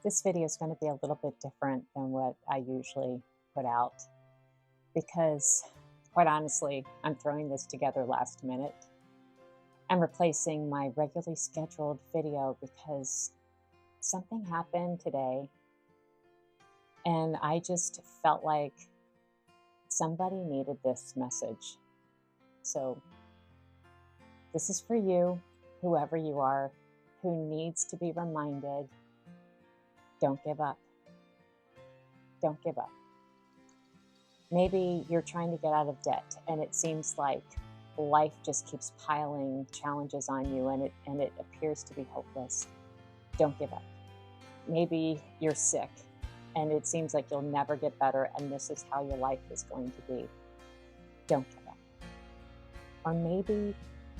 This video is going to be a little bit different than what I usually put out because, quite honestly, I'm throwing this together last minute. I'm replacing my regularly scheduled video because something happened today and I just felt like somebody needed this message. So, this is for you, whoever you are, who needs to be reminded. Don't give up. Don't give up. Maybe you're trying to get out of debt and it seems like life just keeps piling challenges on you and it appears to be hopeless. Don't give up. Maybe you're sick and it seems like you'll never get better and this is how your life is going to be. Don't give up. Or maybe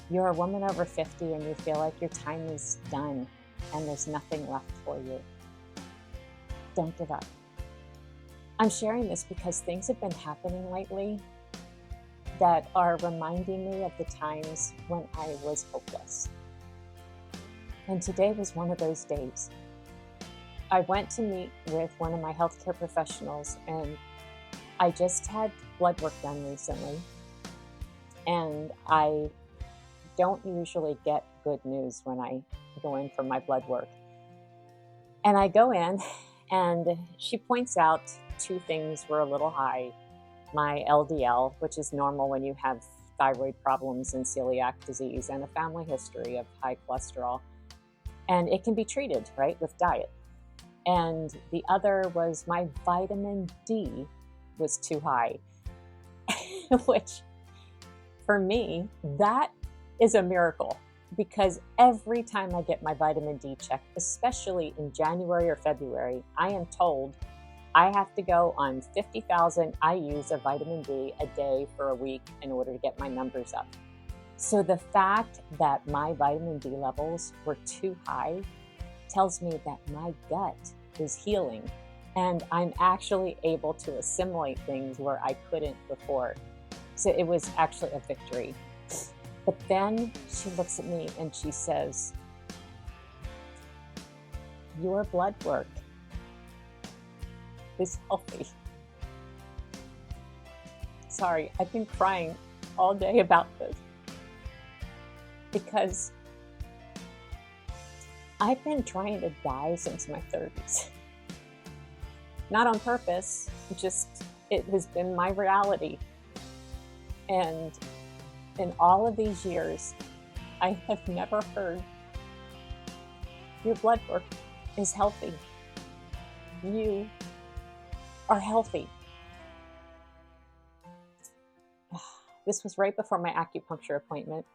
you're a woman over 50 and you feel like your time is done and there's nothing left for you. Don't give up. I'm sharing this because things have been happening lately that are reminding me of the times when I was hopeless. And today was one of those days. I went to meet with one of my healthcare professionals and I just had blood work done recently. And I don't usually get good news when I go in for my blood work. And I go in and she points out two things were a little high. My LDL, which is normal when you have thyroid problems and celiac disease and a family history of high cholesterol. And it can be treated, right, with diet. And the other was my vitamin D was too high, which for me, that is a miracle. Because every time I get my vitamin D checked, especially in January or February, I am told I have to go on 50,000 IUs of vitamin D a day for a week in order to get my numbers up. So the fact that my vitamin D levels were too high tells me that my gut is healing and I'm actually able to assimilate things where I couldn't before. So it was actually a victory. But then she looks at me and she says, your blood work is healthy. Sorry, I've been crying all day about this because I've been trying to die since my 30s. Not on purpose, just it has been my reality. And in all of these years, I have never heard your blood work is healthy. You are healthy. This was right before my acupuncture appointment.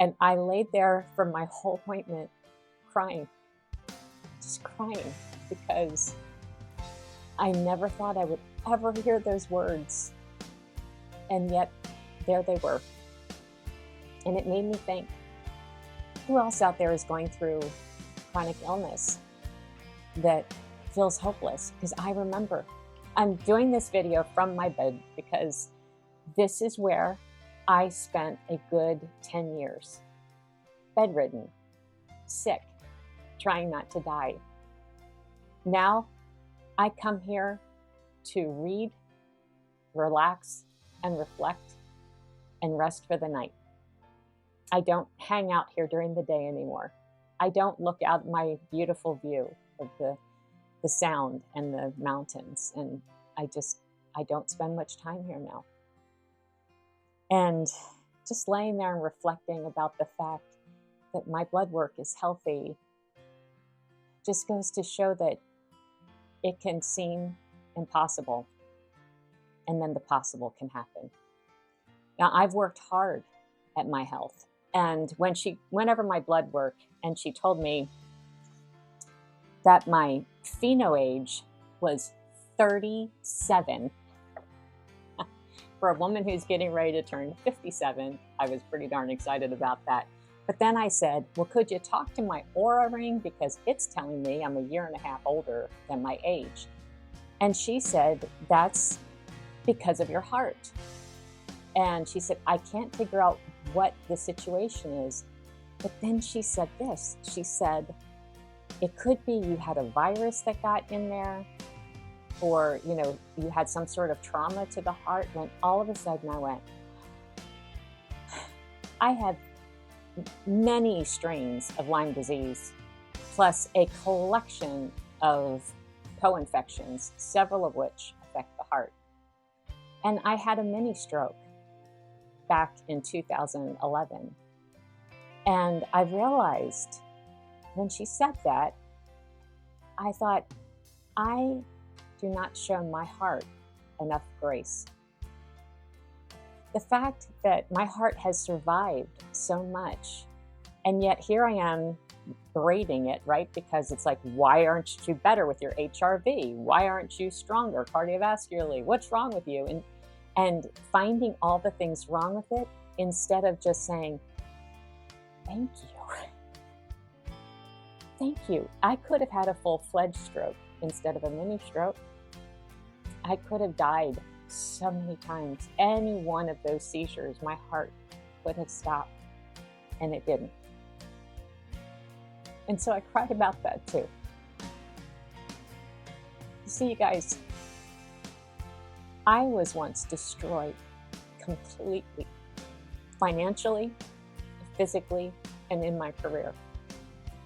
And I laid there for my whole appointment crying, just crying because I never thought I would ever hear those words. And yet, there they were. And it made me think, who else out there is going through chronic illness that feels hopeless? Because I remember, I'm doing this video from my bed because this is where I spent a good 10 years. Bedridden, sick, trying not to die. Now, I come here to read, relax, and reflect and rest for the night. I don't hang out here during the day anymore. I don't look out my beautiful view of the sound and the mountains. And I don't spend much time here now. And just laying there and reflecting about the fact that my blood work is healthy just goes to show that it can seem impossible. And then the possible can happen. Now, I've worked hard at my health. And when she went over my blood work and she told me that my pheno age was 37, for a woman who's getting ready to turn 57, I was pretty darn excited about that. But then I said, well, could you talk to my Aura ring? Because it's telling me I'm a year and a half older than my age. And she said, that's because of your heart. And she said, I can't figure out what the situation is. But then she said this. She said, It could be you had a virus that got in there, or, you had some sort of trauma to the heart, when all of a sudden I went, I have many strains of Lyme disease, plus a collection of co-infections, several of which affect the heart. And I had a mini stroke back in 2011. And I realized when she said that, I thought, I do not show my heart enough grace. The fact that my heart has survived so much, and yet here I am berating it, right? Because it's like, why aren't you better with your HRV? Why aren't you stronger cardiovascularly? What's wrong with you? And finding all the things wrong with it, instead of just saying, thank you. Thank you. I could have had a full-fledged stroke instead of a mini stroke. I could have died so many times. Any one of those seizures, my heart could have stopped, and it didn't. And so I cried about that too. You see, you guys, I was once destroyed completely, financially, physically, and in my career.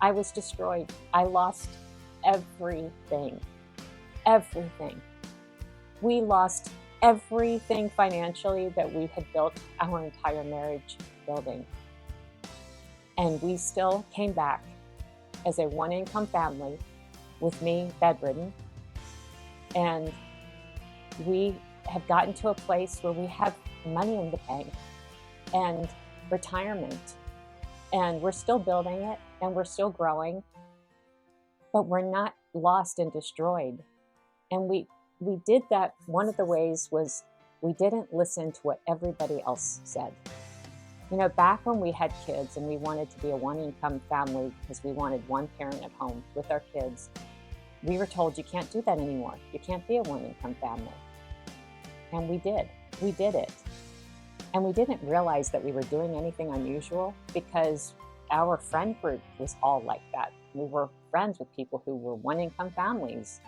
I was destroyed. I lost everything. Everything. We lost everything financially that we had built our entire marriage building. And we still came back as a one-income family with me bedridden. And we have gotten to a place where we have money in the bank and retirement. And we're still building it, and we're still growing, but we're not lost and destroyed. And we did that. One of the ways was we didn't listen to what everybody else said. Back when we had kids and we wanted to be a one-income family because we wanted one parent at home with our kids, we were told, you can't do that anymore. You can't be a one-income family. And we did. We did it. And we didn't realize that we were doing anything unusual because our friend group was all like that. We were friends with people who were one-income families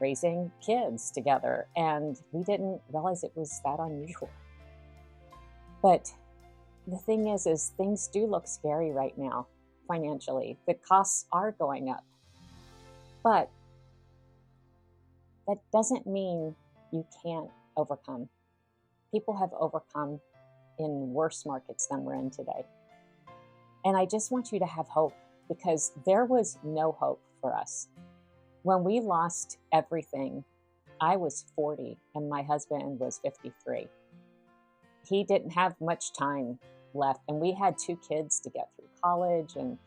raising kids together, and we didn't realize it was that unusual. But the thing is things do look scary right now financially. The costs are going up. But that doesn't mean you can't overcome. People have overcome in worse markets than we're in today. And I just want you to have hope, because there was no hope for us. When we lost everything, I was 40 and my husband was 53. He didn't have much time left, and we had 2 kids to get through college, and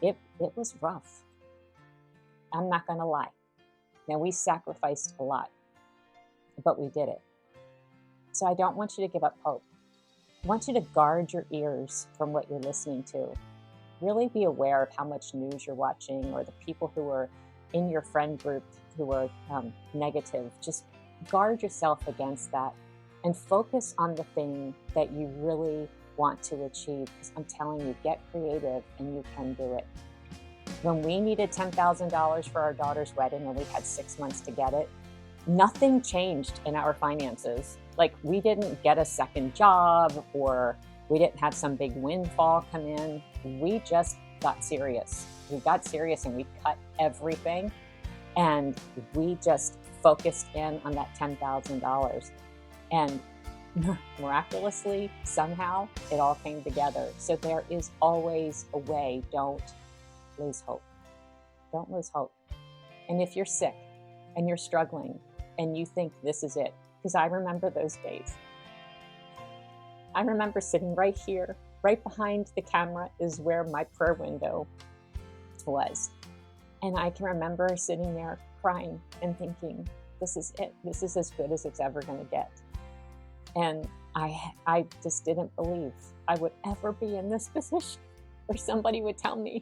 it was rough. I'm not gonna lie. Now, we sacrificed a lot, but we did it. So I don't want you to give up hope. I want you to guard your ears from what you're listening to. Really be aware of how much news you're watching, or the people who are in your friend group who are negative. Just guard yourself against that and focus on the thing that you really want to achieve. Because I'm telling you, get creative and you can do it. When we needed $10,000 for our daughter's wedding and we had 6 months to get it, nothing changed in our finances. Like, we didn't get a second job, or we didn't have some big windfall come in. We just got serious. We got serious and we cut everything, and we just focused in on that $10,000. And miraculously, somehow, it all came together. So there is always a way. Don't lose hope. Don't lose hope. And if you're sick and you're struggling and you think this is it, because I remember those days. I remember sitting right here, right behind the camera is where my prayer window was. And I can remember sitting there crying and thinking, this is it. This is as good as it's ever going to get. And I just didn't believe I would ever be in this position where somebody would tell me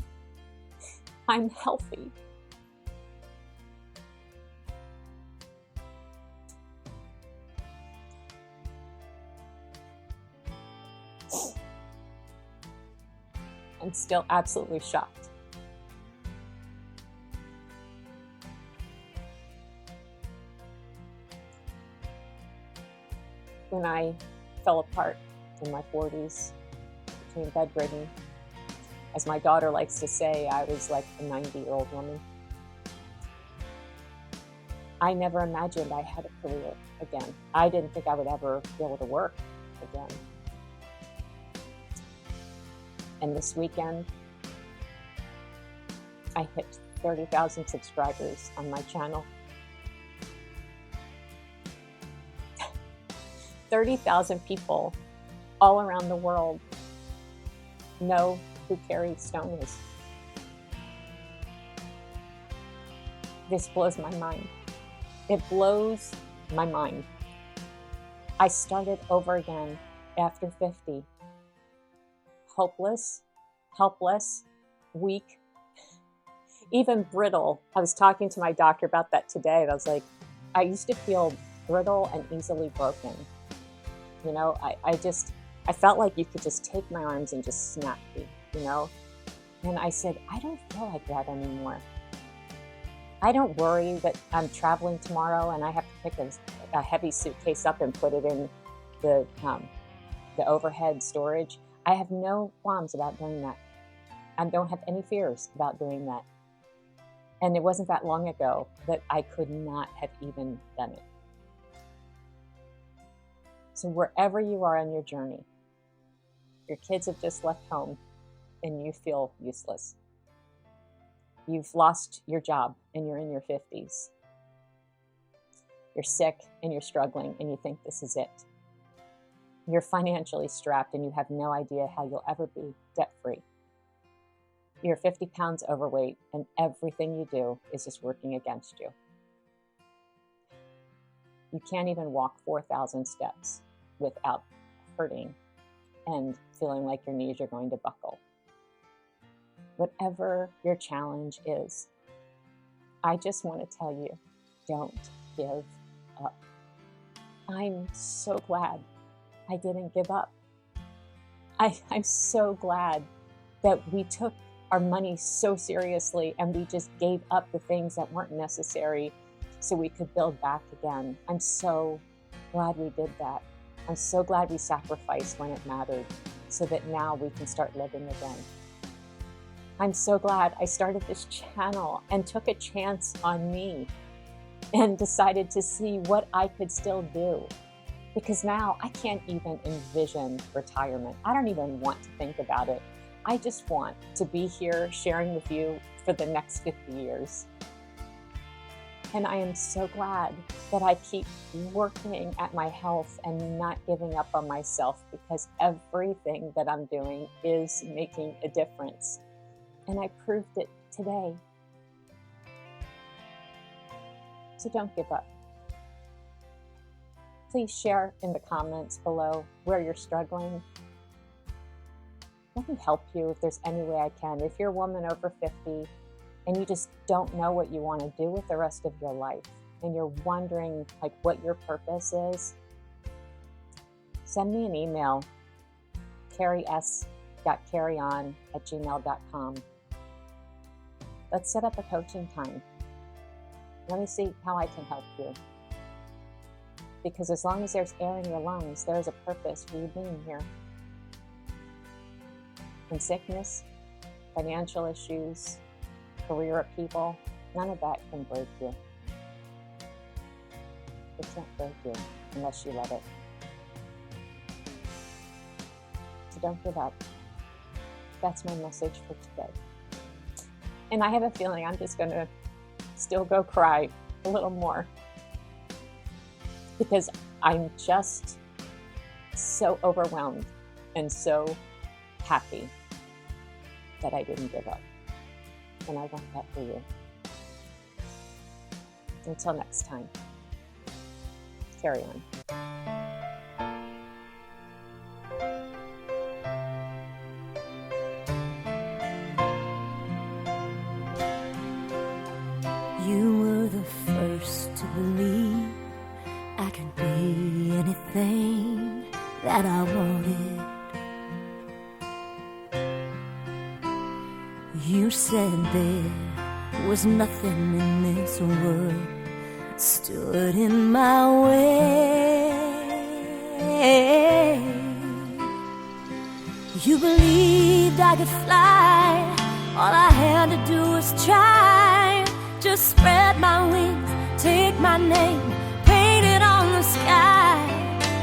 I'm healthy. I'm still absolutely shocked. when I fell apart in my 40s, became bedridden. As my daughter likes to say, I was like a 90-year-old woman. I never imagined I had a career again. I didn't think I would ever be able to work again. And this weekend, I hit 30,000 subscribers on my channel. 30,000 people all around the world know who Carrie Stone is. This blows my mind. It blows my mind. I started over again after 50. Hopeless, helpless, weak, even brittle. I was talking to my doctor about that today, and I was like, I used to feel brittle and easily broken. You know, I felt like you could just take my arms and just snap me, you know? And I said, I don't feel like that anymore. I don't worry that I'm traveling tomorrow and I have to pick a heavy suitcase up and put it in the overhead storage. I have no qualms about doing that. I don't have any fears about doing that. And it wasn't that long ago that I could not have even done it. So wherever you are on your journey, your kids have just left home and you feel useless. You've lost your job and you're in your 50s. You're sick and you're struggling and you think this is it. You're financially strapped and you have no idea how you'll ever be debt-free. You're 50 pounds overweight and everything you do is just working against you. You can't even walk 4,000 steps without hurting and feeling like your knees are going to buckle. Whatever your challenge is, I just want to tell you, don't give up. I'm so glad I didn't give up. I'm so glad that we took our money so seriously and we just gave up the things that weren't necessary so we could build back again. I'm so glad we did that. I'm so glad we sacrificed when it mattered so that now we can start living again. I'm so glad I started this channel and took a chance on me and decided to see what I could still do. Because now I can't even envision retirement. I don't even want to think about it. I just want to be here sharing with you for the next 50 years. And I am so glad that I keep working at my health and not giving up on myself, because everything that I'm doing is making a difference. And I proved it today. So don't give up. Please share in the comments below where you're struggling. Let me help you if there's any way I can. If you're a woman over 50 and you just don't know what you want to do with the rest of your life, and you're wondering like what your purpose is, send me an email, carries.carryon@gmail.com. Let's set up a coaching time. Let me see how I can help you. Because as long as there's air in your lungs, there's a purpose for you being here. And sickness, financial issues, career upheaval, none of that can break you. It can't break you unless you let it. So don't give up. That's my message for today. And I have a feeling I'm just going to still go cry a little more, because I'm just so overwhelmed and so happy that I didn't give up. And I want that for you. Until next time, carry on. You were the first to believe I could be anything that I wanted. You said there was nothing in this world stood in my way. you believed I could fly, all I had to do was try. Just spread my wings, take my name, paint it on the sky.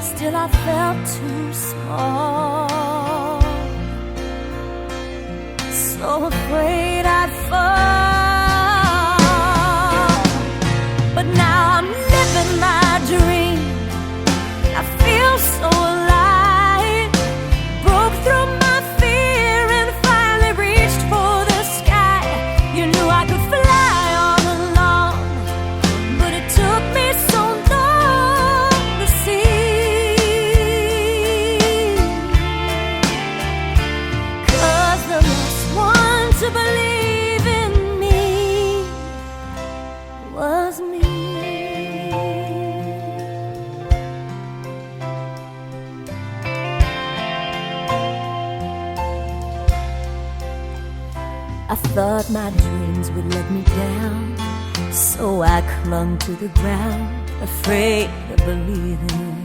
Still I felt too small, so afraid I'd fall. But now I'm living my dream, I feel so alive. Broke through my fear and finally reached for the sky. You knew I could fly all along, but it took me so long to see. 'Cause the last one to believe in me was me. I thought my dreams would let me down, so I clung to the ground, afraid of believing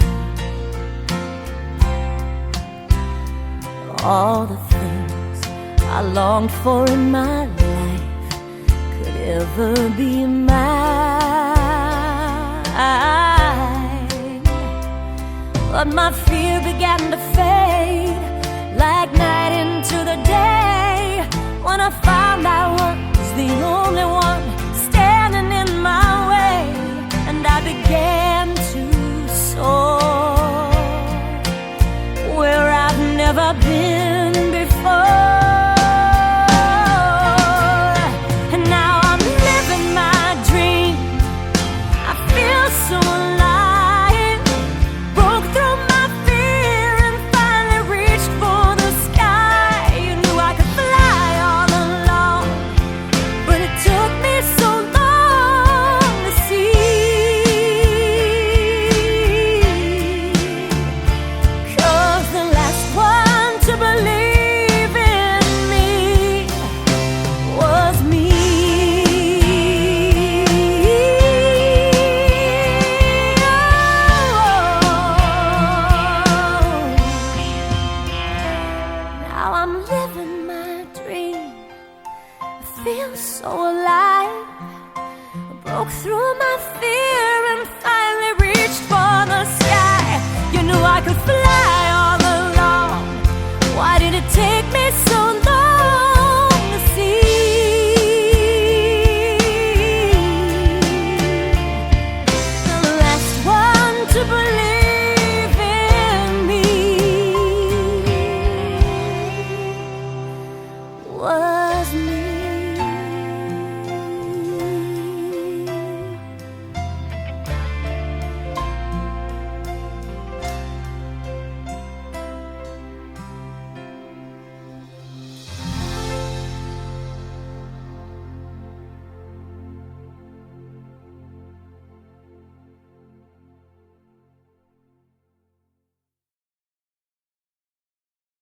all the things I longed for in my life could ever be mine. But my fear began to fade like night into the day, when I found I was the only one standing in my way. And I began to soar where I've never been before. And now I'm living my dream, I feel so alive. Broke through my fear and finally reached for the sky. You knew I could fly all along, but it took me so long to see. 'Cause the last one to believe in me was me. Now I'm living my dream, I feel so alive. I broke through my fear